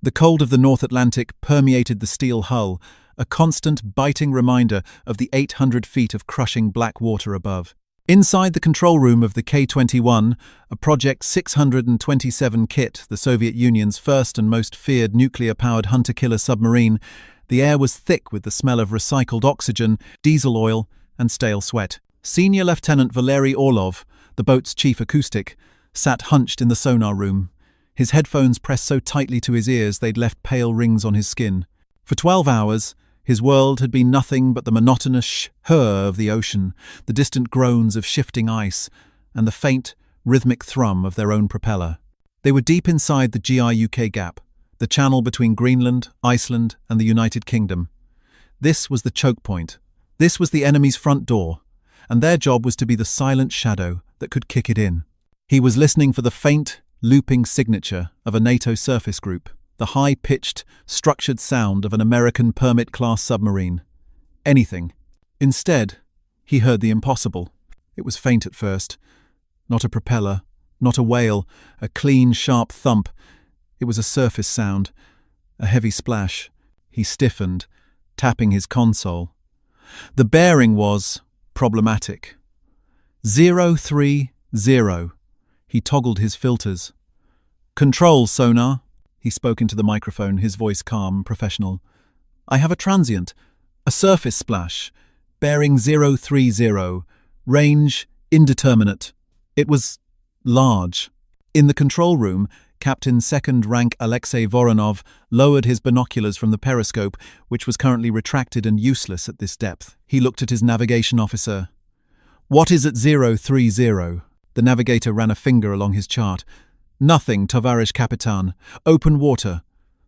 The cold of the North Atlantic permeated the steel hull, a constant, biting reminder of the 800 feet of crushing black water above. Inside the control room of the K-21, a Project 627 kit, the Soviet Union's first and most feared nuclear-powered hunter-killer submarine, the air was thick with the smell of recycled oxygen, diesel oil, and stale sweat. Senior Lieutenant Valery Orlov, the boat's chief acoustic, sat hunched in the sonar room. His headphones pressed so tightly to his ears they'd left pale rings on his skin. For 12 hours, his world had been nothing but the monotonous whir of the ocean, the distant groans of shifting ice, and the faint, rhythmic thrum of their own propeller. They were deep inside the GI-UK gap, the channel between Greenland, Iceland, and the United Kingdom. This was the choke point. This was the enemy's front door, and their job was to be the silent shadow that could kick it in. He was listening for the faint, looping signature of a NATO surface group, the high-pitched, structured sound of an American Permit-class submarine. Anything. Instead, he heard the impossible. It was faint at first. Not a propeller, not a wail, a clean, sharp thump. It was a surface sound, a heavy splash. He stiffened, tapping his console. The bearing was problematic. 030. He toggled his filters. "Control, sonar." He spoke into the microphone, his voice calm, professional. "I have a transient, a surface splash, bearing 030, range indeterminate." It was large. In the control room, Captain Second Rank Alexei Voronov lowered his binoculars from the periscope, which was currently retracted and useless at this depth. He looked at his navigation officer. "What is at 030? The navigator ran a finger along his chart. "Nothing, Tovarish Kapitan. Open water.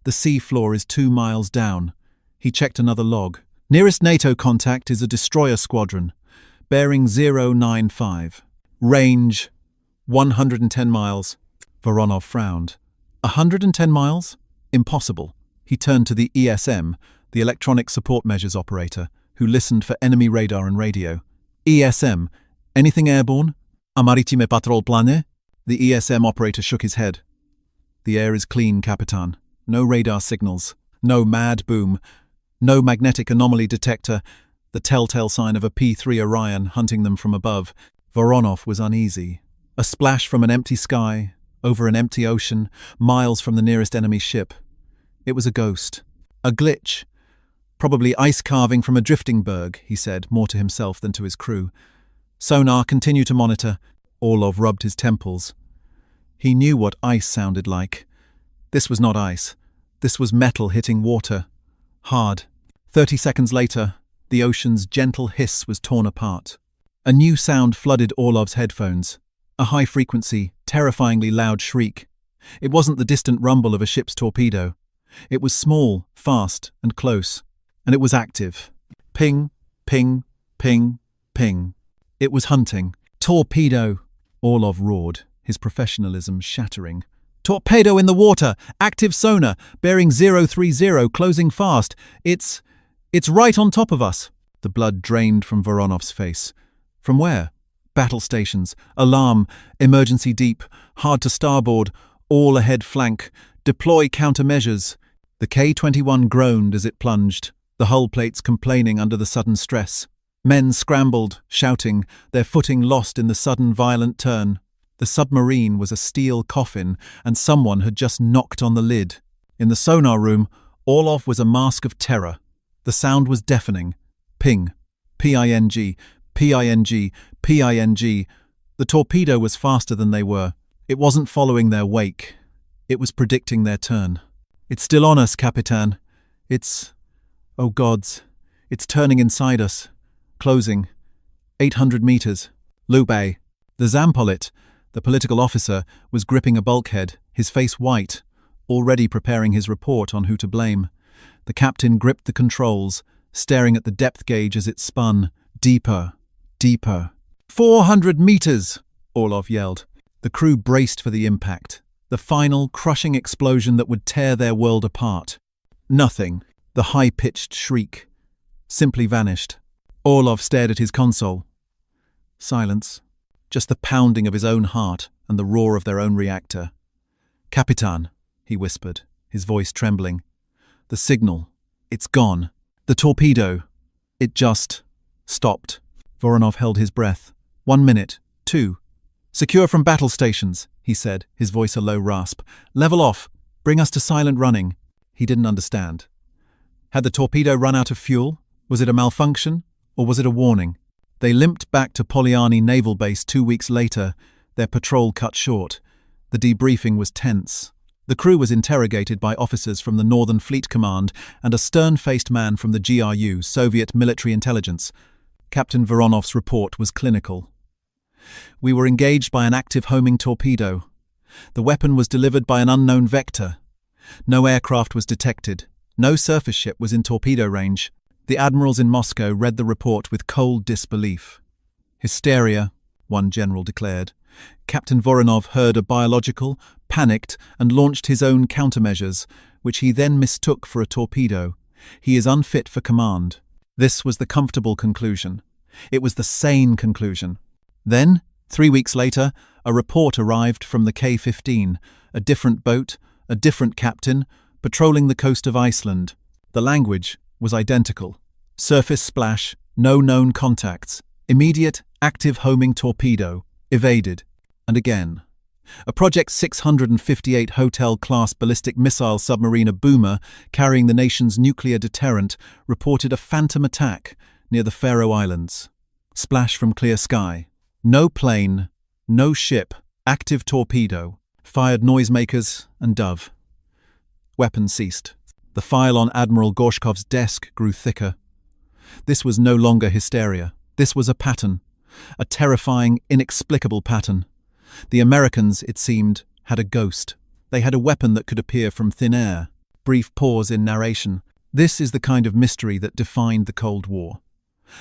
The sea floor is 2 miles down." He checked another log. "Nearest NATO contact is a destroyer squadron. Bearing 095. Range 110 miles. Voronov frowned. 110 miles? Impossible. He turned to the ESM, the Electronic Support Measures operator, who listened for enemy radar and radio. "ESM, anything airborne? A maritime patrol plane?" The ESM operator shook his head. "The air is clean, Capitan. No radar signals. No mad boom. No magnetic anomaly detector, the telltale sign of a P-3 Orion hunting them from above." Voronov was uneasy. A splash from an empty sky, over an empty ocean, miles from the nearest enemy ship. It was a ghost. A glitch. Probably ice carving from a drifting berg, he said, more to himself than to his crew. "Sonar, continue to monitor." Orlov rubbed his temples. He knew what ice sounded like. This was not ice. This was metal hitting water. Hard. 30 seconds later, the ocean's gentle hiss was torn apart. A new sound flooded Orlov's headphones. A high-frequency, terrifyingly loud shriek. It wasn't the distant rumble of a ship's torpedo. It was small, fast, and close. And it was active. Ping, ping, ping, ping. It was hunting. "Torpedo!" Orlov roared, his professionalism shattering. "Torpedo in the water! Active sonar! Bearing 030, closing fast! It's right on top of us!" The blood drained from Voronov's face. From where? Battle stations. Alarm. Emergency deep. Hard to starboard. All ahead flank. Deploy countermeasures. The K-21 groaned as it plunged, the hull plates complaining under the sudden stress. Men scrambled, shouting, their footing lost in the sudden violent turn. The submarine was a steel coffin, and someone had just knocked on the lid. In the sonar room, Orlov was a mask of terror. The sound was deafening. Ping. P-I-N-G. P-I-N-G. P-I-N-G. The torpedo was faster than they were. It wasn't following their wake. It was predicting their turn. "It's still on us, Capitan. Oh gods. It's turning inside us. Closing. 800 meters. Lubay." The Zampolit, the political officer, was gripping a bulkhead, his face white, already preparing his report on who to blame. The captain gripped the controls, staring at the depth gauge as it spun. Deeper. Deeper. 400 meters! Orlov yelled. The crew braced for the impact, the final, crushing explosion that would tear their world apart. Nothing. The high-pitched shriek. Simply vanished. Orlov stared at his console. Silence. Just the pounding of his own heart and the roar of their own reactor. "Capitan," he whispered. his voice trembling. "The signal. It's gone. The torpedo. It just stopped." Voronov held his breath. 1 minute. 2. "Secure from battle stations," he said, his voice a low rasp. "Level off. Bring us to silent running." He didn't understand. Had the torpedo run out of fuel? Was it a malfunction? Or was it a warning? They limped back to Polyarny Naval Base 2 weeks later, their patrol cut short. The debriefing was tense. The crew was interrogated by officers from the Northern Fleet Command and a stern-faced man from the GRU, Soviet Military Intelligence. Captain Voronov's report was clinical. "We were engaged by an active homing torpedo. The weapon was delivered by an unknown vector. No aircraft was detected. No surface ship was in torpedo range." The admirals in Moscow read the report with cold disbelief. "Hysteria," one general declared. Captain Voronov heard a biological, panicked, and launched his own countermeasures, which he then mistook for a torpedo. "He is unfit for command." This was the comfortable conclusion. It was the sane conclusion. Then, 3 weeks later, a report arrived from the K-15, a different boat, a different captain, patrolling the coast of Iceland. The language was identical. Surface splash, no known contacts. Immediate, active homing torpedo. Evaded. And again. A Project 658 Hotel-class ballistic missile submariner Boomer, carrying the nation's nuclear deterrent, reported a phantom attack near the Faroe Islands. Splash from clear sky. No plane, no ship, active torpedo. Fired noisemakers and dove. Weapon ceased. The file on Admiral Gorshkov's desk grew thicker. This was no longer hysteria. This was a pattern. A terrifying, inexplicable pattern. The Americans, it seemed, had a ghost. They had a weapon that could appear from thin air. Brief pause in narration. This is the kind of mystery that defined the Cold War.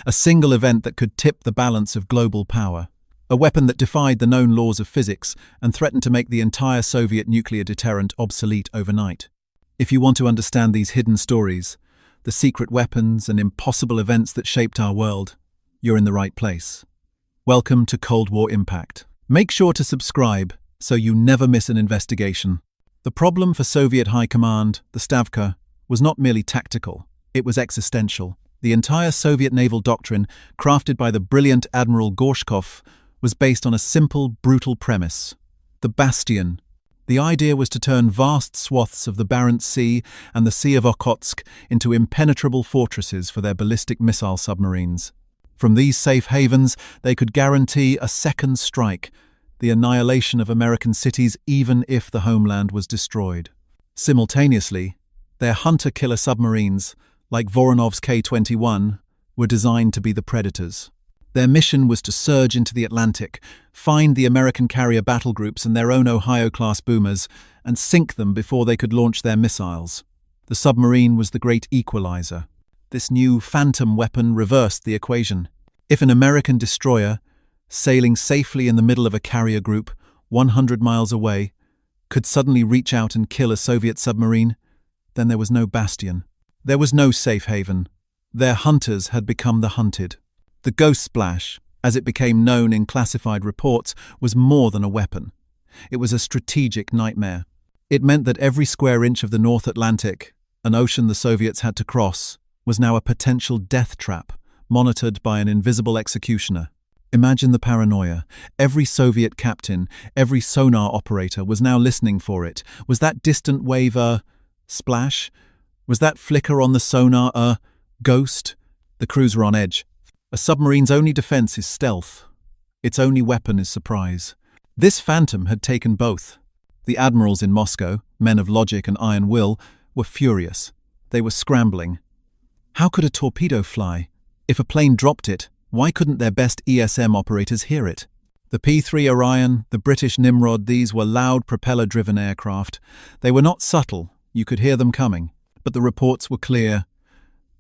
A single event that could tip the balance of global power. A weapon that defied the known laws of physics and threatened to make the entire Soviet nuclear deterrent obsolete overnight. If you want to understand these hidden stories, the secret weapons and impossible events that shaped our world, you're in the right place. Welcome to Cold War Impact. Make sure to subscribe so you never miss an investigation. The problem for Soviet High Command, the Stavka, was not merely tactical, it was existential. The entire Soviet naval doctrine, crafted by the brilliant Admiral Gorshkov, was based on a simple, brutal premise. The Bastion. The idea was to turn vast swaths of the Barents Sea and the Sea of Okhotsk into impenetrable fortresses for their ballistic missile submarines. From these safe havens, they could guarantee a second strike, the annihilation of American cities even if the homeland was destroyed. Simultaneously, their hunter-killer submarines, like Voronov's K-21, were designed to be the predators. Their mission was to surge into the Atlantic, find the American carrier battle groups and their own Ohio-class boomers, and sink them before they could launch their missiles. The submarine was the great equalizer. This new phantom weapon reversed the equation. If an American destroyer, sailing safely in the middle of a carrier group, 100 miles away, could suddenly reach out and kill a Soviet submarine, then there was no bastion. There was no safe haven. Their hunters had become the hunted. The Ghost Splash, as it became known in classified reports, was more than a weapon. It was a strategic nightmare. It meant that every square inch of the North Atlantic, an ocean the Soviets had to cross, was now a potential death trap, monitored by an invisible executioner. Imagine the paranoia. Every Soviet captain, every sonar operator was now listening for it. Was that distant wave a splash? Was that flicker on the sonar a ghost? The crews were on edge. A submarine's only defense is stealth. Its only weapon is surprise. This phantom had taken both. The admirals in Moscow, men of logic and iron will, were furious. They were scrambling. How could a torpedo fly? If a plane dropped it, why couldn't their best ESM operators hear it? The P-3 Orion, the British Nimrod, these were loud propeller-driven aircraft. They were not subtle, you could hear them coming. But the reports were clear.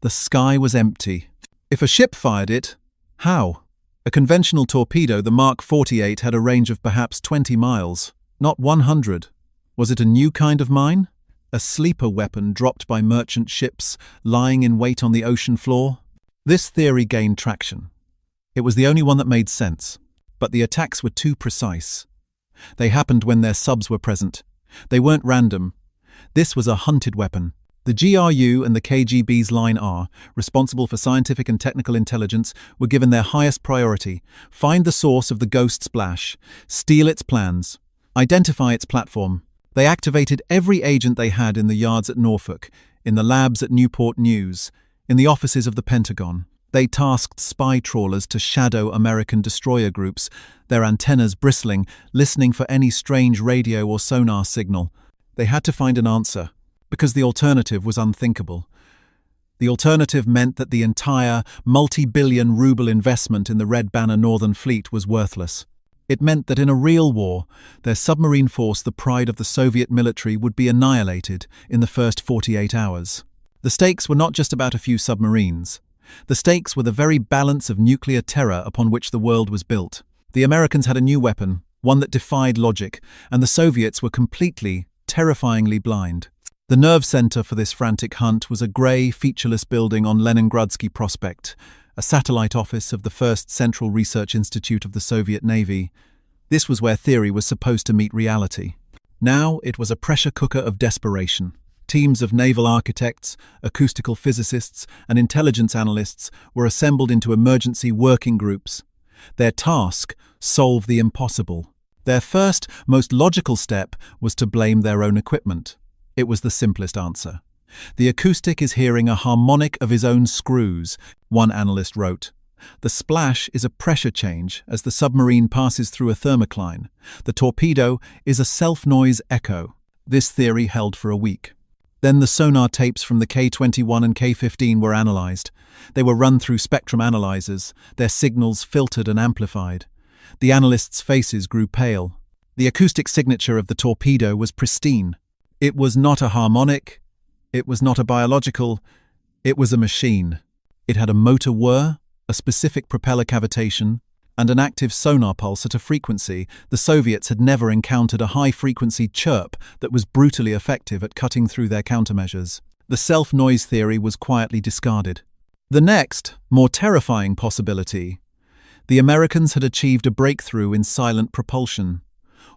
The sky was empty. If a ship fired it, how? A conventional torpedo, the Mark 48, had a range of perhaps 20 miles, not 100. Was it a new kind of mine? A sleeper weapon dropped by merchant ships, lying in wait on the ocean floor? This theory gained traction. It was the only one that made sense. But the attacks were too precise. They happened when their subs were present. They weren't random. This was a hunted weapon. The GRU and the KGB's Line R, responsible for scientific and technical intelligence, were given their highest priority: find the source of the ghost splash, steal its plans, identify its platform. They activated every agent they had in the yards at Norfolk, in the labs at Newport News, in the offices of the Pentagon. They tasked spy trawlers to shadow American destroyer groups, their antennas bristling, listening for any strange radio or sonar signal. They had to find an answer, because the alternative was unthinkable. The alternative meant that the entire multi-billion ruble investment in the Red Banner Northern Fleet was worthless. It meant that in a real war, their submarine force, the pride of the Soviet military, would be annihilated in the first 48 hours. The stakes were not just about a few submarines. The stakes were the very balance of nuclear terror upon which the world was built. The Americans had a new weapon, one that defied logic, and the Soviets were completely, terrifyingly blind. The nerve center for this frantic hunt was a grey, featureless building on Leningradsky Prospect, a satellite office of the first Central Research Institute of the Soviet Navy. This was where theory was supposed to meet reality. Now it was a pressure cooker of desperation. Teams of naval architects, acoustical physicists, and intelligence analysts were assembled into emergency working groups. Their task: solve the impossible. Their first, most logical step was to blame their own equipment. It was the simplest answer. "The acoustic is hearing a harmonic of his own screws," one analyst wrote. "The splash is a pressure change as the submarine passes through a thermocline. The torpedo is a self-noise echo." This theory held for a week. Then the sonar tapes from the K-21 and K-15 were analyzed. They were run through spectrum analyzers, their signals filtered and amplified. The analysts' faces grew pale. The acoustic signature of the torpedo was pristine. It was not a harmonic. It was not a biological. It was a machine. It had a motor whir, a specific propeller cavitation, and an active sonar pulse at a frequency. The Soviets had never encountered a high-frequency chirp that was brutally effective at cutting through their countermeasures. The self-noise theory was quietly discarded. The next, more terrifying possibility: the Americans had achieved a breakthrough in silent propulsion.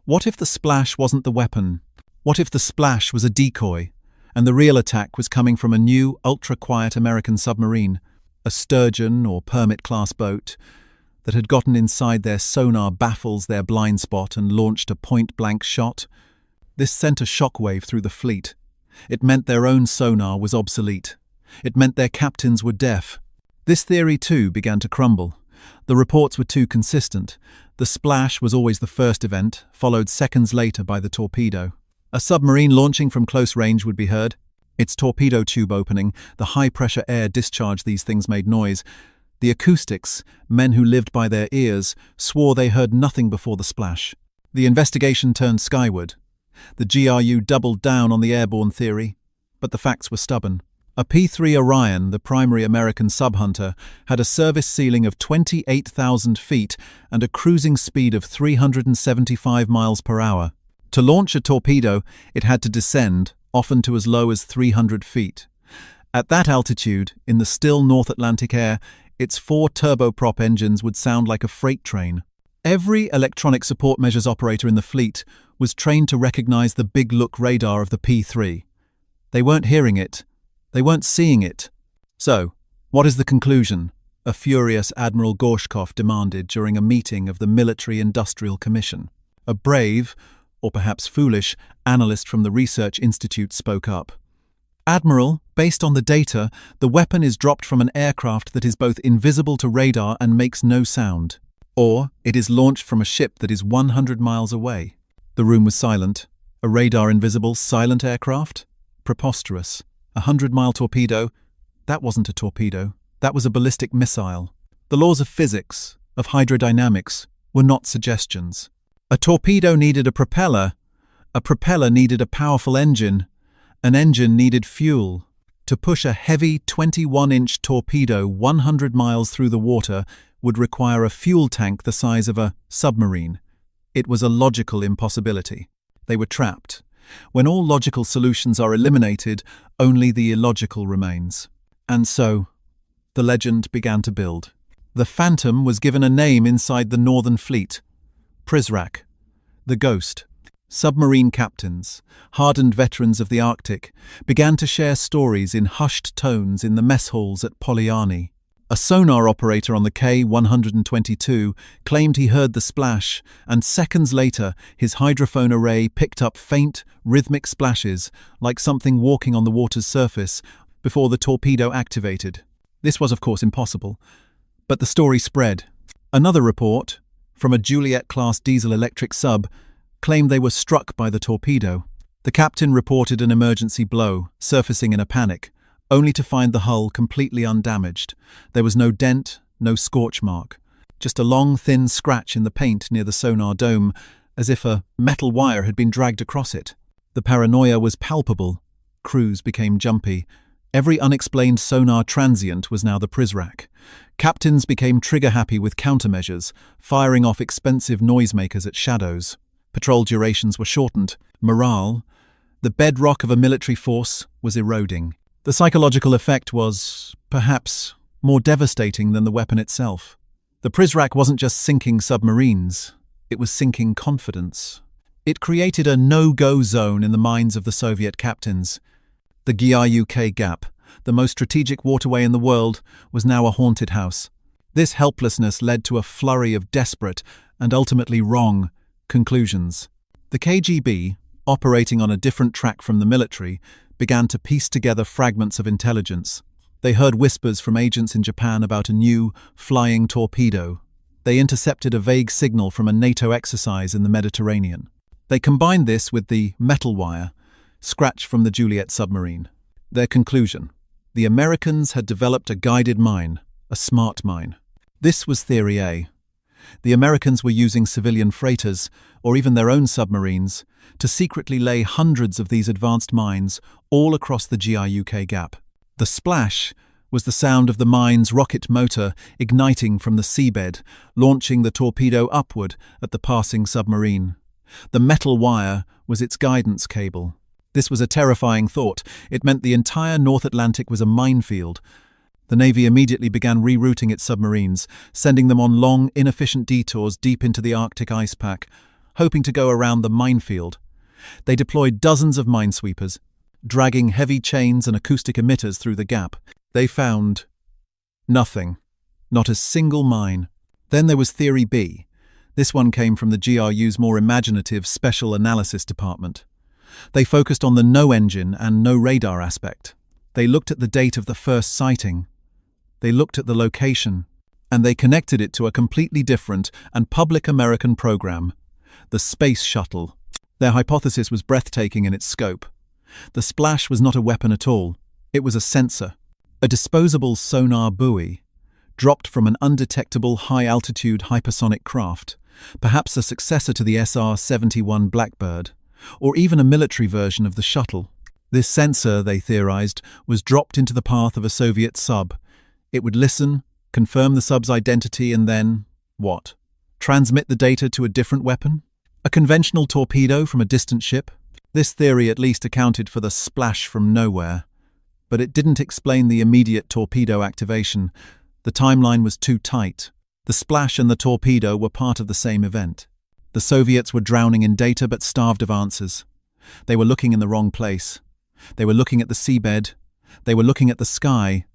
What if the splash wasn't the weapon? What if the splash was a decoy, and the real attack was coming from a new, ultra-quiet American submarine, a Sturgeon or Permit-class boat, that had gotten inside their sonar baffles, their blind spot, and launched a point-blank shot? This sent a shockwave through the fleet. It meant their own sonar was obsolete. It meant their captains were deaf. This theory, too, began to crumble. The reports were too consistent. The splash was always the first event, followed seconds later by the torpedo. A submarine launching from close range would be heard. Its torpedo tube opening, the high-pressure air discharge these things made noise. The acoustics, men who lived by their ears, swore they heard nothing before the splash. The investigation turned skyward. The GRU doubled down on the airborne theory, but the facts were stubborn. A P-3 Orion, the primary American subhunter, had a service ceiling of 28,000 feet and a cruising speed of 375 miles per hour. To launch a torpedo, it had to descend, often to as low as 300 feet. At that altitude, in the still North Atlantic air, its 4 turboprop engines would sound like a freight train. Every electronic support measures operator in the fleet was trained to recognize the big look radar of the P-3. They weren't hearing it. They weren't seeing it. So, what is the conclusion? A furious Admiral Gorshkov demanded during a meeting of the Military Industrial Commission. A brave, or perhaps foolish, analyst from the Research Institute spoke up. "Admiral, based on the data, the weapon is dropped from an aircraft that is both invisible to radar and makes no sound. Or it is launched from a ship that is 100 miles away." The room was silent. A radar-invisible, silent aircraft? Preposterous. A 100-mile torpedo? That wasn't a torpedo. That was a ballistic missile. The laws of physics, of hydrodynamics, were not suggestions. A torpedo needed a propeller needed a powerful engine. An engine needed fuel. To push a heavy 21-inch torpedo 100 miles through the water would require a fuel tank the size of a submarine. It was a logical impossibility. They were trapped. When all logical solutions are eliminated, only the illogical remains. And so, the legend began to build. The Phantom was given a name inside the Northern Fleet: Prizrak, the Ghost. Submarine captains, hardened veterans of the Arctic, began to share stories in hushed tones in the mess halls at Polyarny. A sonar operator on the K-122 claimed he heard the splash, and seconds later his hydrophone array picked up faint, rhythmic splashes like something walking on the water's surface before the torpedo activated. This was, of course, impossible, but the story spread. Another report, from a Juliet-class diesel-electric sub, claimed they were struck by the torpedo. The captain reported an emergency blow, surfacing in a panic, only to find the hull completely undamaged. There was no dent, no scorch mark, just a long, thin scratch in the paint near the sonar dome, as if a metal wire had been dragged across it. The paranoia was palpable. Crews became jumpy. Every unexplained sonar transient was now the PRISRAC. Captains became trigger-happy with countermeasures, firing off expensive noisemakers at shadows. Patrol durations were shortened. Morale, the bedrock of a military force, was eroding. The psychological effect was, perhaps, more devastating than the weapon itself. The PRISRAC wasn't just sinking submarines, it was sinking confidence. It created a no-go zone in the minds of the Soviet captains. The Gyar-UK Gap, the most strategic waterway in the world, was now a haunted house. This helplessness led to a flurry of desperate, and ultimately wrong, conclusions. The KGB, operating on a different track from the military, began to piece together fragments of intelligence. They heard whispers from agents in Japan about a new, flying torpedo. They intercepted a vague signal from a NATO exercise in the Mediterranean. They combined this with the metal wire, scratch from the Juliet submarine. Their conclusion: the Americans had developed a guided mine, a smart mine. This was Theory A. The Americans were using civilian freighters, or even their own submarines, to secretly lay hundreds of these advanced mines all across the Gyar-UK Gap. The splash was the sound of the mine's rocket motor igniting from the seabed, launching the torpedo upward at the passing submarine. The metal wire was its guidance cable. This was a terrifying thought. It meant the entire North Atlantic was a minefield. The Navy immediately began rerouting its submarines, sending them on long, inefficient detours deep into the Arctic ice pack, hoping to go around the minefield. They deployed dozens of minesweepers, dragging heavy chains and acoustic emitters through the gap. They found nothing, not a single mine. Then there was Theory B. This one came from the GRU's more imaginative Special Analysis Department. They focused on the no engine and no radar aspect. They looked at the date of the first sighting. They looked at the location, and they connected it to a completely different and public American program, the Space Shuttle. Their hypothesis was breathtaking in its scope. The splash was not a weapon at all. It was a sensor, a disposable sonar buoy, dropped from an undetectable high-altitude hypersonic craft, perhaps a successor to the SR-71 Blackbird, or even a military version of the shuttle. This sensor, they theorized, was dropped into the path of a Soviet sub. It would listen, confirm the sub's identity, and then, what? Transmit the data to a different weapon? A conventional torpedo from a distant ship? This theory at least accounted for the splash from nowhere. But it didn't explain the immediate torpedo activation. The timeline was too tight. The splash and the torpedo were part of the same event. The Soviets were drowning in data but starved of answers. They were looking in the wrong place. They were looking at the seabed. They were looking at the sky.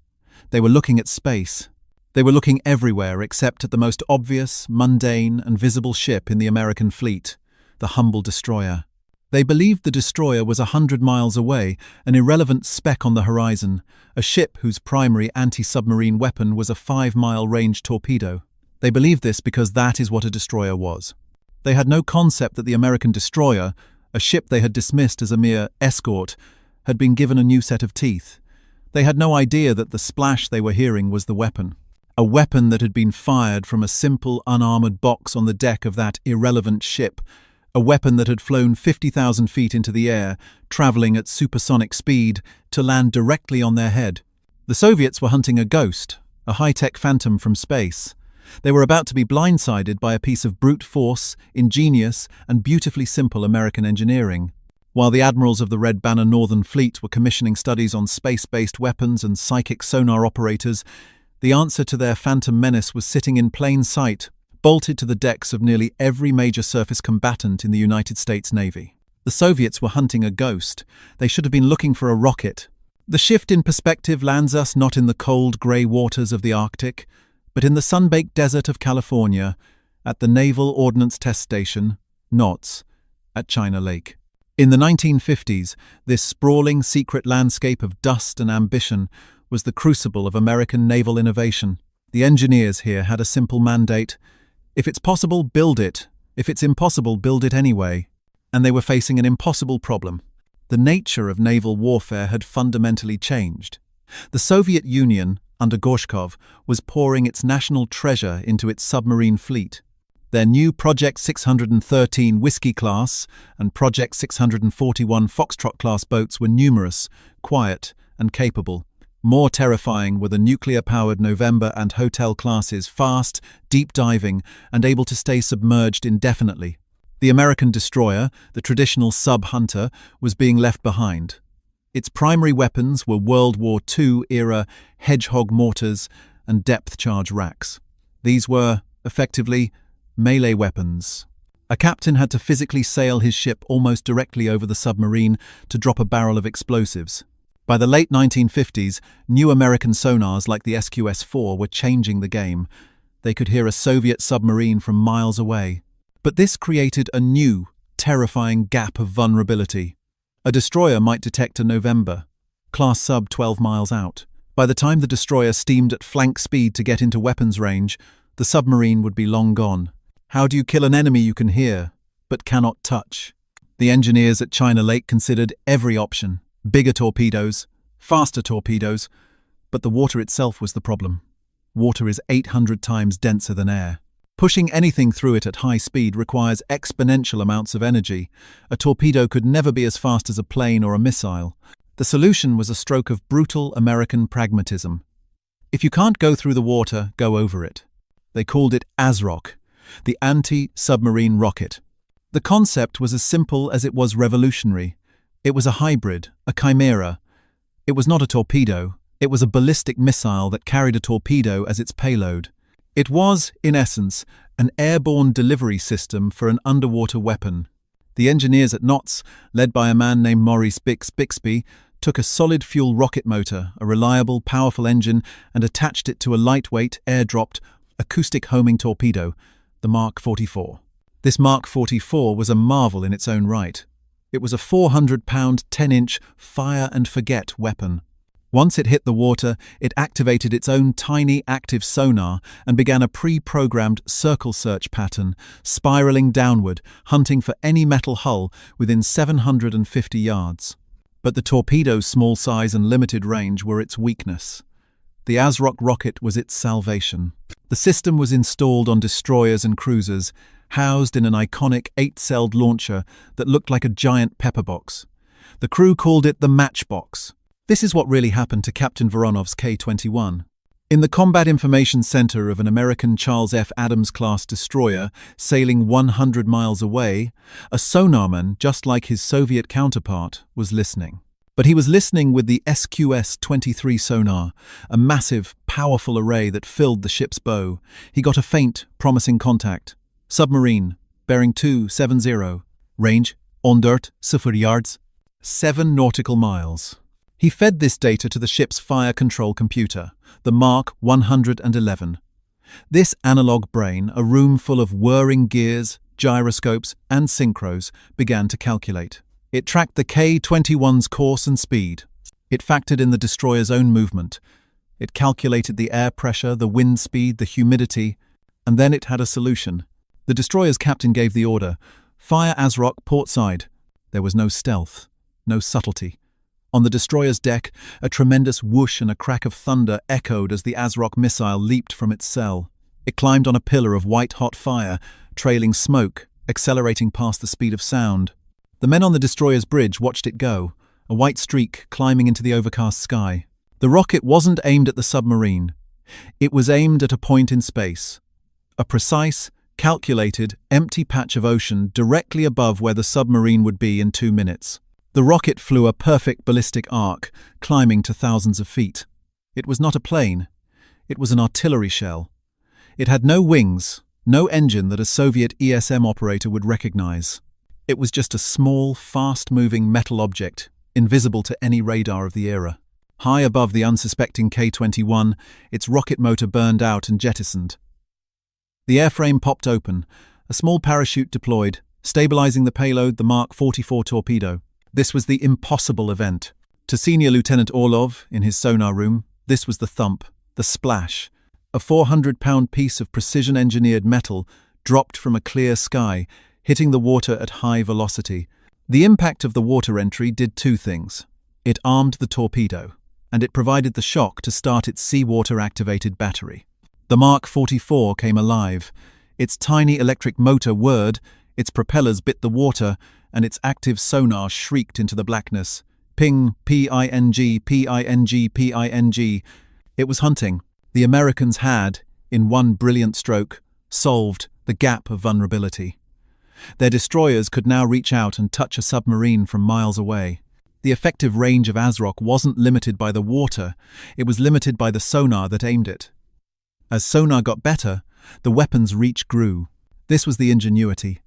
They were looking at space. They were looking everywhere except at the most obvious, mundane, and visible ship in the American fleet, the humble destroyer. They believed the destroyer was 100 miles away, an irrelevant speck on the horizon, a ship whose primary anti-submarine weapon was a 5-mile range torpedo. They believed this because that is what a destroyer was. They had no concept that the American destroyer, a ship they had dismissed as a mere escort, had been given a new set of teeth. They had no idea that the splash they were hearing was the weapon. A weapon that had been fired from a simple, unarmored box on the deck of that irrelevant ship. A weapon that had flown 50,000 feet into the air, traveling at supersonic speed, to land directly on their head. The Soviets were hunting a ghost, a high-tech phantom from space. They were about to be blindsided by a piece of brute force, ingenious, and beautifully simple American engineering. While the admirals of the Red Banner Northern Fleet were commissioning studies on space-based weapons and psychic sonar operators, the answer to their phantom menace was sitting in plain sight, bolted to the decks of nearly every major surface combatant in the United States Navy. The Soviets were hunting a ghost. They should have been looking for a rocket. The shift in perspective lands us not in the cold, grey waters of the Arctic, but in the sun-baked desert of California, at the Naval Ordnance Test Station, NOTS, at China Lake. In the 1950s, this sprawling secret landscape of dust and ambition was the crucible of American naval innovation. The engineers here had a simple mandate: if it's possible, build it. If it's impossible, build it anyway. And they were facing an impossible problem. The nature of naval warfare had fundamentally changed. The Soviet Union, under Gorshkov, was pouring its national treasure into its submarine fleet. Their new Project 613 Whiskey-class and Project 641 Foxtrot-class boats were numerous, quiet, and capable. More terrifying were the nuclear-powered November and Hotel classes, fast, deep-diving, and able to stay submerged indefinitely. The American destroyer, the traditional sub-hunter, was being left behind. Its primary weapons were World War II-era Hedgehog mortars and depth-charge racks. These were, effectively, melee weapons. A captain had to physically sail his ship almost directly over the submarine to drop a barrel of explosives. By the late 1950s, new American sonars like the SQS-4 were changing the game. They could hear a Soviet submarine from miles away. But this created a new, terrifying gap of vulnerability. A destroyer might detect a November, class sub 12 miles out. By the time the destroyer steamed at flank speed to get into weapons range, the submarine would be long gone. How do you kill an enemy you can hear, but cannot touch? The engineers at China Lake considered every option. Bigger torpedoes, faster torpedoes, but the water itself was the problem. Water is 800 times denser than air. Pushing anything through it at high speed requires exponential amounts of energy. A torpedo could never be as fast as a plane or a missile. The solution was a stroke of brutal American pragmatism. If you can't go through the water, go over it. They called it ASROC, the anti-submarine rocket. The concept was as simple as it was revolutionary. It was a hybrid, a chimera. It was not a torpedo. It was a ballistic missile that carried a torpedo as its payload. It was, in essence, an airborne delivery system for an underwater weapon. The engineers at NOTS, led by a man named Maurice Bixby, took a solid fuel rocket motor, a reliable, powerful engine, and attached it to a lightweight, air-dropped, acoustic homing torpedo, the Mark 44. This Mark 44 was a marvel in its own right. It was a 400-pound, 10-inch fire-and-forget weapon. Once it hit the water, it activated its own tiny active sonar and began a pre-programmed circle search pattern, spiraling downward, hunting for any metal hull within 750 yards. But the torpedo's small size and limited range were its weakness. The ASROC rocket was its salvation. The system was installed on destroyers and cruisers, housed in an iconic 8-celled launcher that looked like a giant pepperbox. The crew called it the Matchbox. This is what really happened to Captain Voronov's K-21. In the Combat Information Center of an American Charles F. Adams-class destroyer sailing 100 miles away, a sonarman, just like his Soviet counterpart, was listening. But he was listening with the SQS-23 sonar, a massive, powerful array that filled the ship's bow. He got a faint, promising contact. Submarine, bearing 270, range, 0 yards, 7 nautical miles. He fed this data to the ship's fire control computer, the Mark 111. This analog brain, a room full of whirring gears, gyroscopes, and synchros, began to calculate. It tracked the K-21's course and speed. It factored in the destroyer's own movement. It calculated the air pressure, the wind speed, the humidity, and then it had a solution. The destroyer's captain gave the order, "Fire ASROC port side." There was no stealth, no subtlety. On the destroyer's deck, a tremendous whoosh and a crack of thunder echoed as the ASROC missile leaped from its cell. It climbed on a pillar of white-hot fire, trailing smoke, accelerating past the speed of sound. The men on the destroyer's bridge watched it go, a white streak climbing into the overcast sky. The rocket wasn't aimed at the submarine. It was aimed at a point in space. A precise, calculated, empty patch of ocean directly above where the submarine would be in 2 minutes. The rocket flew a perfect ballistic arc, climbing to thousands of feet. It was not a plane. It was an artillery shell. It had no wings, No engine that a Soviet ESM operator would recognize. It was just a small, fast-moving metal object, invisible to any radar of the era. High above the unsuspecting K-21, its rocket motor burned out and jettisoned. The airframe popped open, a small parachute deployed, stabilizing the payload, the Mark 44 torpedo. This was the impossible event. To Senior Lieutenant Orlov, in his sonar room, this was the thump, the splash. A 400-pound piece of precision-engineered metal dropped from a clear sky, hitting the water at high velocity. The impact of the water entry did two things. It armed the torpedo, and it provided the shock to start its seawater-activated battery. The Mark 44 came alive. Its tiny electric motor whirred, its propellers bit the water, and its active sonar shrieked into the blackness. Ping, P-I-N-G, P-I-N-G, P-I-N-G. It was hunting. The Americans had, in one brilliant stroke, solved the gap of vulnerability. Their destroyers could now reach out and touch a submarine from miles away. The effective range of ASROC wasn't limited by the water, it was limited by the sonar that aimed it. As sonar got better, the weapon's reach grew. This was the ingenuity.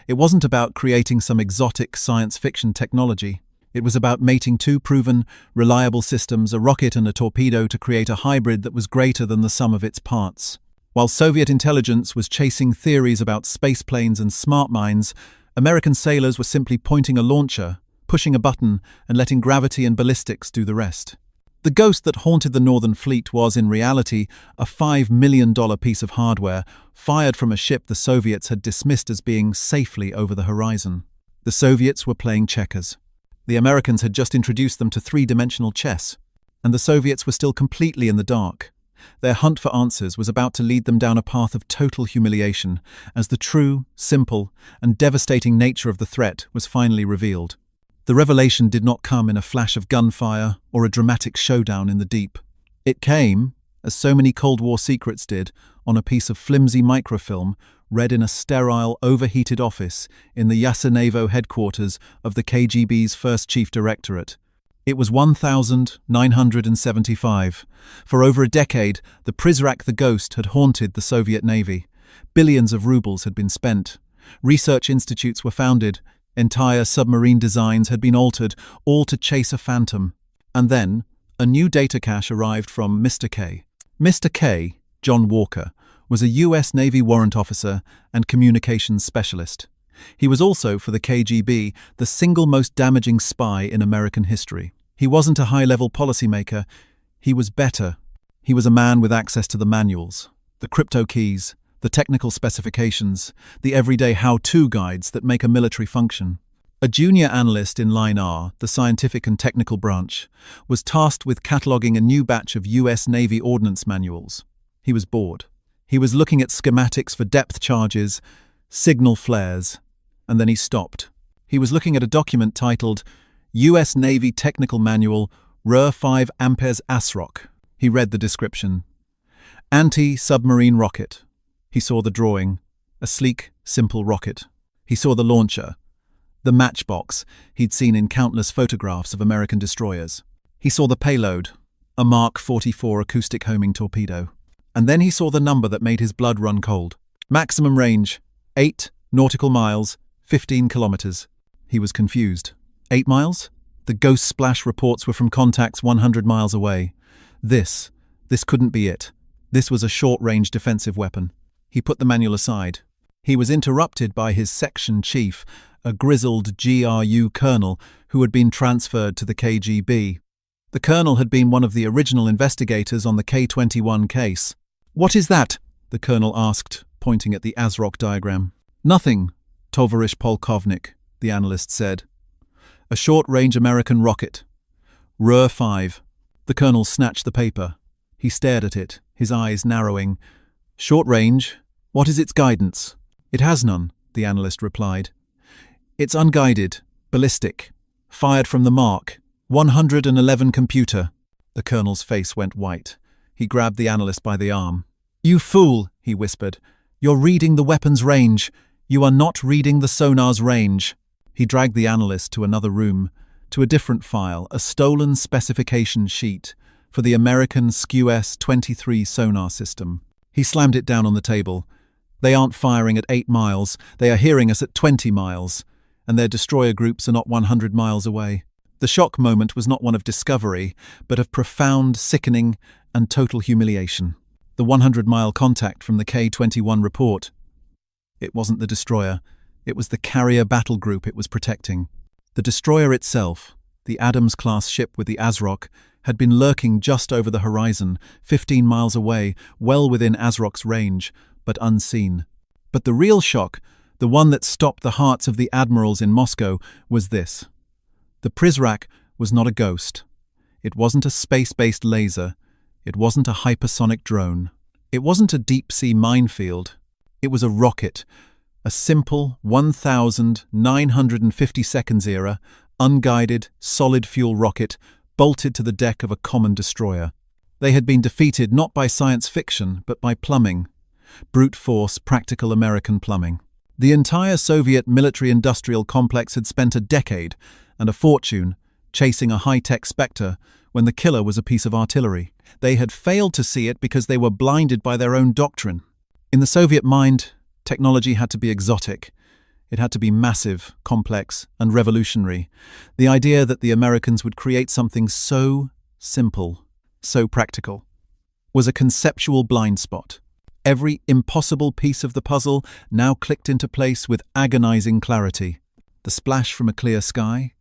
It wasn't about creating some exotic science fiction technology. It was about mating two proven, reliable systems, a rocket and a torpedo, to create a hybrid that was greater than the sum of its parts. While Soviet intelligence was chasing theories about space planes and smart mines, American sailors were simply pointing a launcher, pushing a button, and letting gravity and ballistics do the rest. The ghost that haunted the Northern Fleet was, in reality, a $5 million piece of hardware fired from a ship the Soviets had dismissed as being safely over the horizon. The Soviets were playing checkers. The Americans had just introduced them to three-dimensional chess, and the Soviets were still completely in the dark. Their hunt for answers was about to lead them down a path of total humiliation, as the true, simple, and devastating nature of the threat was finally revealed. The revelation did not come in a flash of gunfire or a dramatic showdown in the deep. It came, as so many Cold War secrets did, on a piece of flimsy microfilm read in a sterile, overheated office in the Yasenevo headquarters of the KGB's first chief directorate. It was 1975. For over a decade, the Prizrak the Ghost had haunted the Soviet Navy. Billions of rubles had been spent. Research institutes were founded. Entire submarine designs had been altered, all to chase a phantom. And then, a new data cache arrived from Mr. K. Mr. K, John Walker, was a US Navy warrant officer and communications specialist. He was also, for the KGB, the single most damaging spy in American history. He wasn't a high-level policymaker. He was better. He was a man with access to the manuals, the crypto keys, the technical specifications, the everyday how-to guides that make a military function. A junior analyst in Line R, the scientific and technical branch, was tasked with cataloging a new batch of US Navy ordnance manuals. He was bored. He was looking at schematics for depth charges, signal flares, and then he stopped. He was looking at a document titled US Navy Technical Manual, RER 5 Amperes ASROC. He read the description. Anti-submarine rocket. He saw the drawing, a sleek, simple rocket. He saw the launcher, the matchbox he'd seen in countless photographs of American destroyers. He saw the payload, a Mark 44 acoustic homing torpedo. And then he saw the number that made his blood run cold. Maximum range, 8 nautical miles, 15 kilometers. He was confused. 8 miles? The ghost splash reports were from contacts 100 miles away. This couldn't be it. This was a short-range defensive weapon. He put the manual aside. He was interrupted by his section chief, a grizzled GRU colonel who had been transferred to the KGB. The colonel had been one of the original investigators on the K-21 case. "What is that?" the colonel asked, pointing at the ASROC diagram. "Nothing, Tovarish Polkovnik," the analyst said. "A short-range American rocket. RER 5. The colonel snatched the paper. He stared at it, his eyes narrowing. "Short range? What is its guidance?" "It has none," the analyst replied. "It's unguided, ballistic, fired from the Mark 111 computer." The colonel's face went white. He grabbed the analyst by the arm. "You fool," he whispered. "You're reading the weapon's range. You are not reading the sonar's range." He dragged the analyst to another room, to a different file, a stolen specification sheet for the American SKU-S-23 sonar system. He slammed it down on the table. They aren't firing at 8 miles, they are hearing us at 20 miles, and their destroyer groups are not 100 miles away. The shock moment was not one of discovery, but of profound, sickening, and total humiliation. The 100-mile contact from the K-21 report. It wasn't the destroyer, it was the carrier battle group it was protecting. The destroyer itself, the Adams-class ship with the ASROC, had been lurking just over the horizon, 15 miles away, well within ASROC's range, but unseen. But the real shock, the one that stopped the hearts of the admirals in Moscow, was this. The Prizrak was not a ghost. It wasn't a space-based laser. It wasn't a hypersonic drone. It wasn't a deep-sea minefield. It was a rocket, a simple 1,950 seconds era, unguided, solid-fuel rocket bolted to the deck of a common destroyer. They had been defeated not by science fiction, but by plumbing. Brute force, practical American plumbing. The entire Soviet military-industrial complex had spent a decade and a fortune chasing a high-tech Spectre when the killer was a piece of artillery. They had failed to see it because they were blinded by their own doctrine. In the Soviet mind, technology had to be exotic. It had to be massive, complex, and revolutionary. The idea that the Americans would create something so simple, so practical, was a conceptual blind spot. Every impossible piece of the puzzle now clicked into place with agonizing clarity. The splash from a clear sky?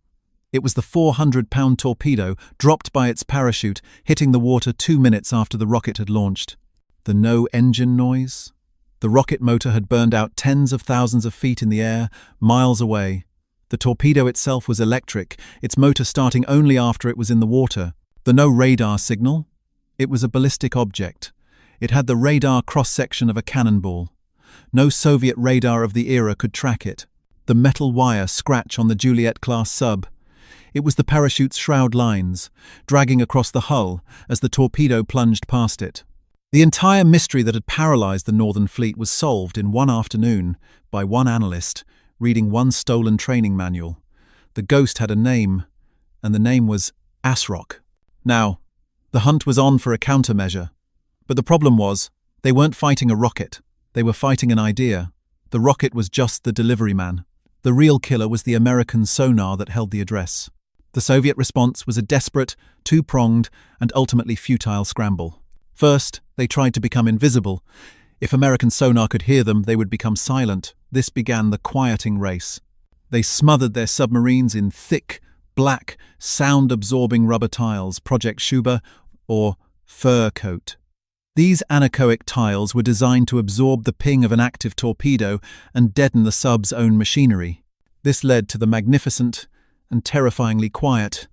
It was the 400-pound torpedo dropped by its parachute, hitting the water 2 minutes after the rocket had launched. The no-engine noise? The rocket motor had burned out tens of thousands of feet in the air, miles away. The torpedo itself was electric, its motor starting only after it was in the water. The no radar signal? It was a ballistic object. It had the radar cross-section of a cannonball. No Soviet radar of the era could track it. The metal wire scratch on the Juliet-class sub. It was the parachute's shroud lines, dragging across the hull as the torpedo plunged past it. The entire mystery that had paralyzed the Northern Fleet was solved in one afternoon by one analyst, reading one stolen training manual. The ghost had a name, and the name was ASROC. Now, the hunt was on for a countermeasure. But the problem was, they weren't fighting a rocket. They were fighting an idea. The rocket was just the delivery man. The real killer was the American sonar that held the address. The Soviet response was a desperate, two-pronged, and ultimately futile scramble. First, they tried to become invisible. If American sonar could hear them, they would become silent. This began the quieting race. They smothered their submarines in thick, black, sound-absorbing rubber tiles, Project Shuba, or fur coat. These anechoic tiles were designed to absorb the ping of an active torpedo and deaden the sub's own machinery. This led to the magnificent and terrifyingly quiet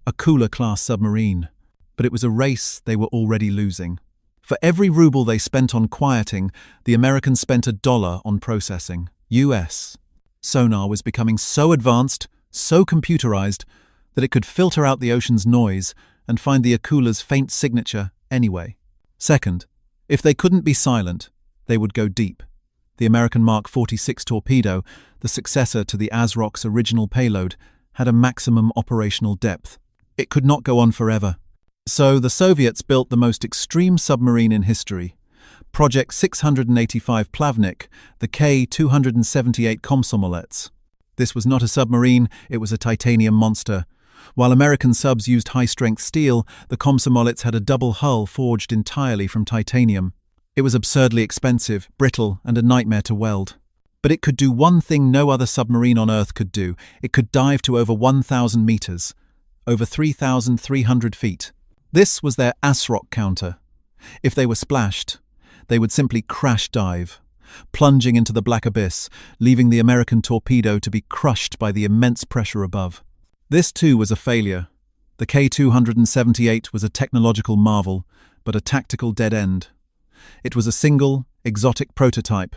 Akula-class submarine. But it was a race they were already losing. For every ruble they spent on quieting, the Americans spent $1 on processing. US. Sonar was becoming so advanced, so computerized, that it could filter out the ocean's noise and find the Akula's faint signature anyway. Second, if they couldn't be silent, they would go deep. The American Mark 46 torpedo, the successor to the ASROC's original payload, had a maximum operational depth. It could not go on forever. So the Soviets built the most extreme submarine in history. Project 685 Plavnik, the K-278 Komsomolets. This was not a submarine, it was a titanium monster. While American subs used high-strength steel, the Komsomolets had a double hull forged entirely from titanium. It was absurdly expensive, brittle, and a nightmare to weld. But it could do one thing no other submarine on Earth could do. It could dive to over 1,000 meters, over 3,300 feet. This was their ASROC counter. If they were splashed, they would simply crash dive, plunging into the black abyss, leaving the American torpedo to be crushed by the immense pressure above. This too was a failure. The K-278 was a technological marvel, but a tactical dead end. It was a single, exotic prototype,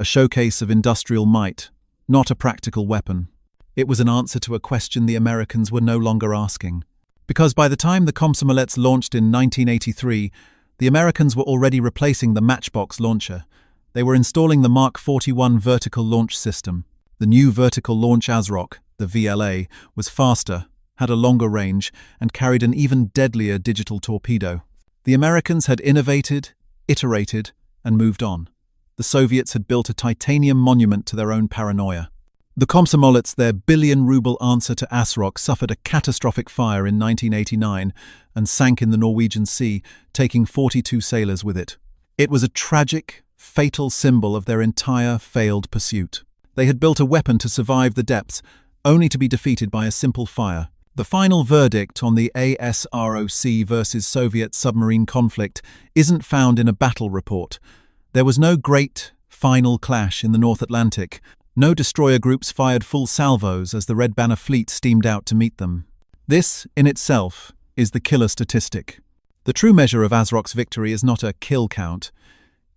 a showcase of industrial might, not a practical weapon. It was an answer to a question the Americans were no longer asking. Because by the time the Komsomolets launched in 1983, the Americans were already replacing the Matchbox launcher. They were installing the Mark 41 vertical launch system. The new vertical launch ASROC, the VLA, was faster, had a longer range, and carried an even deadlier digital torpedo. The Americans had innovated, iterated, and moved on. The Soviets had built a titanium monument to their own paranoia. The Komsomolets, their billion-ruble answer to ASROC, suffered a catastrophic fire in 1989 and sank in the Norwegian Sea, taking 42 sailors with it. It was a tragic, fatal symbol of their entire failed pursuit. They had built a weapon to survive the depths, only to be defeated by a simple fire. The final verdict on the ASROC versus Soviet submarine conflict isn't found in a battle report. There was no great, final clash in the North Atlantic. No destroyer groups fired full salvos as the Red Banner fleet steamed out to meet them. This, in itself, is the killer statistic. The true measure of ASROC's victory is not a kill count.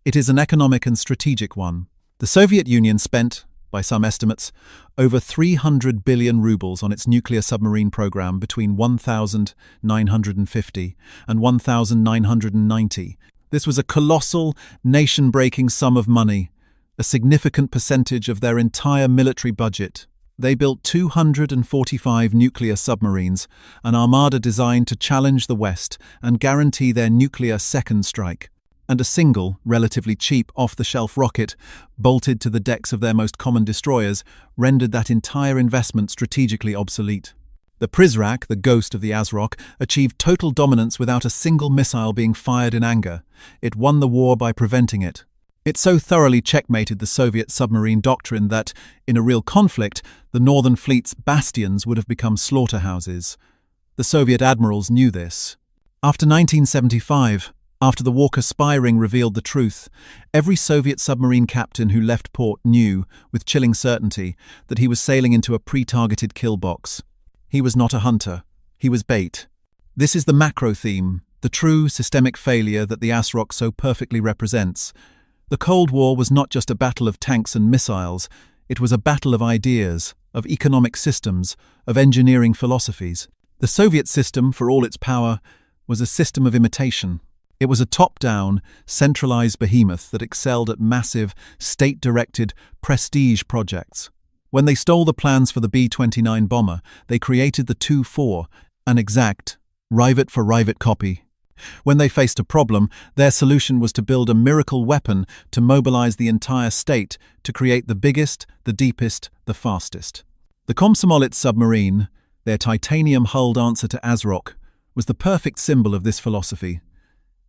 It is an economic and strategic one. The Soviet Union spent, by some estimates, over 300 billion rubles on its nuclear submarine program between 1950 and 1990. This was a colossal, nation-breaking sum of money, a significant percentage of their entire military budget. They built 245 nuclear submarines, an armada designed to challenge the West and guarantee their nuclear second strike, and a single, relatively cheap, off-the-shelf rocket, bolted to the decks of their most common destroyers, rendered that entire investment strategically obsolete. The Prizrak, the ghost of the ASROC, achieved total dominance without a single missile being fired in anger. It won the war by preventing it. It so thoroughly checkmated the Soviet submarine doctrine that, in a real conflict, the Northern Fleet's bastions would have become slaughterhouses. The Soviet admirals knew this. After 1975, after the Walker spy ring revealed the truth, every Soviet submarine captain who left port knew, with chilling certainty, that he was sailing into a pre-targeted kill box. He was not a hunter. He was bait. This is the macro theme, the true systemic failure that the ASROC so perfectly represents. The Cold War was not just a battle of tanks and missiles. It was a battle of ideas, of economic systems, of engineering philosophies. The Soviet system, for all its power, was a system of imitation. It was a top-down, centralized behemoth that excelled at massive, state-directed, prestige projects. When they stole the plans for the B-29 bomber, they created the Tu-4, an exact, rivet-for-rivet copy. When they faced a problem, their solution was to build a miracle weapon to mobilize the entire state to create the biggest, the deepest, the fastest. The Komsomolet submarine, their titanium-hulled answer to ASROC, was the perfect symbol of this philosophy.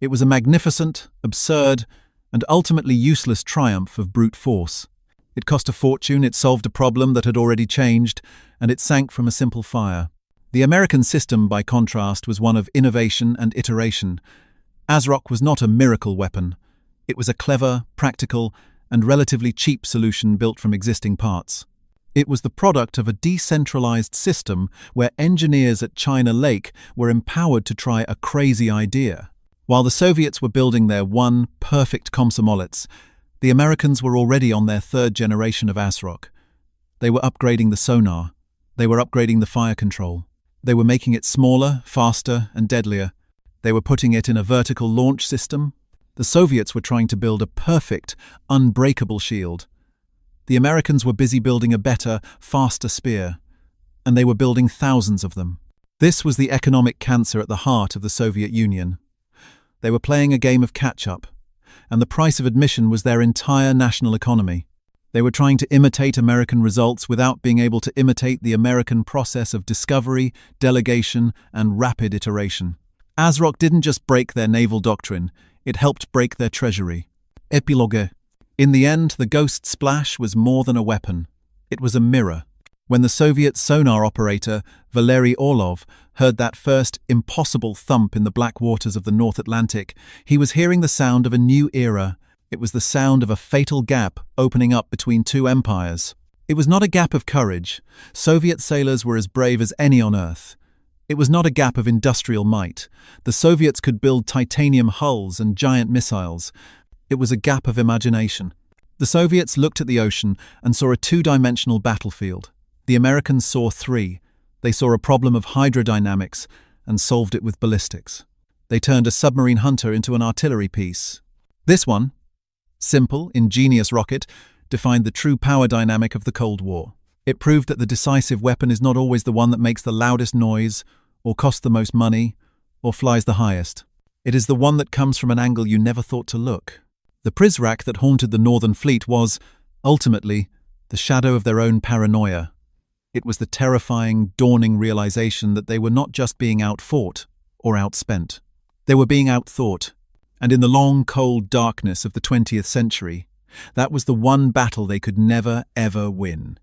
It was a magnificent, absurd, and ultimately useless triumph of brute force. It cost a fortune, it solved a problem that had already changed, and it sank from a simple fire. The American system, by contrast, was one of innovation and iteration. ASROC was not a miracle weapon. It was a clever, practical, and relatively cheap solution built from existing parts. It was the product of a decentralized system where engineers at China Lake were empowered to try a crazy idea. While the Soviets were building their one perfect Komsomolets, the Americans were already on their third generation of ASROC. They were upgrading the sonar. They were upgrading the fire control. They were making it smaller, faster, and deadlier. They were putting it in a vertical launch system. The Soviets were trying to build a perfect, unbreakable shield. The Americans were busy building a better, faster spear, and they were building thousands of them. This was the economic cancer at the heart of the Soviet Union. They were playing a game of catch-up, and the price of admission was their entire national economy. They were trying to imitate American results without being able to imitate the American process of discovery, delegation, and rapid iteration. ASROC didn't just break their naval doctrine, it helped break their treasury. Epilogue. In the end, the Ghost Splash was more than a weapon. It was a mirror. When the Soviet sonar operator, Valery Orlov, heard that first impossible thump in the black waters of the North Atlantic, he was hearing the sound of a new era. It was the sound of a fatal gap opening up between two empires. It was not a gap of courage. Soviet sailors were as brave as any on Earth. It was not a gap of industrial might. The Soviets could build titanium hulls and giant missiles. It was a gap of imagination. The Soviets looked at the ocean and saw a two-dimensional battlefield. The Americans saw three. They saw a problem of hydrodynamics and solved it with ballistics. They turned a submarine hunter into an artillery piece. This one, simple, ingenious rocket, defined the true power dynamic of the Cold War. It proved that the decisive weapon is not always the one that makes the loudest noise, or costs the most money, or flies the highest. It is the one that comes from an angle you never thought to look. The Prizrak that haunted the Northern Fleet was, ultimately, the shadow of their own paranoia. It was the terrifying, dawning realization that they were not just being outfought or outspent. They were being outthought. And in the long, cold darkness of the 20th century, that was the one battle they could never, ever win.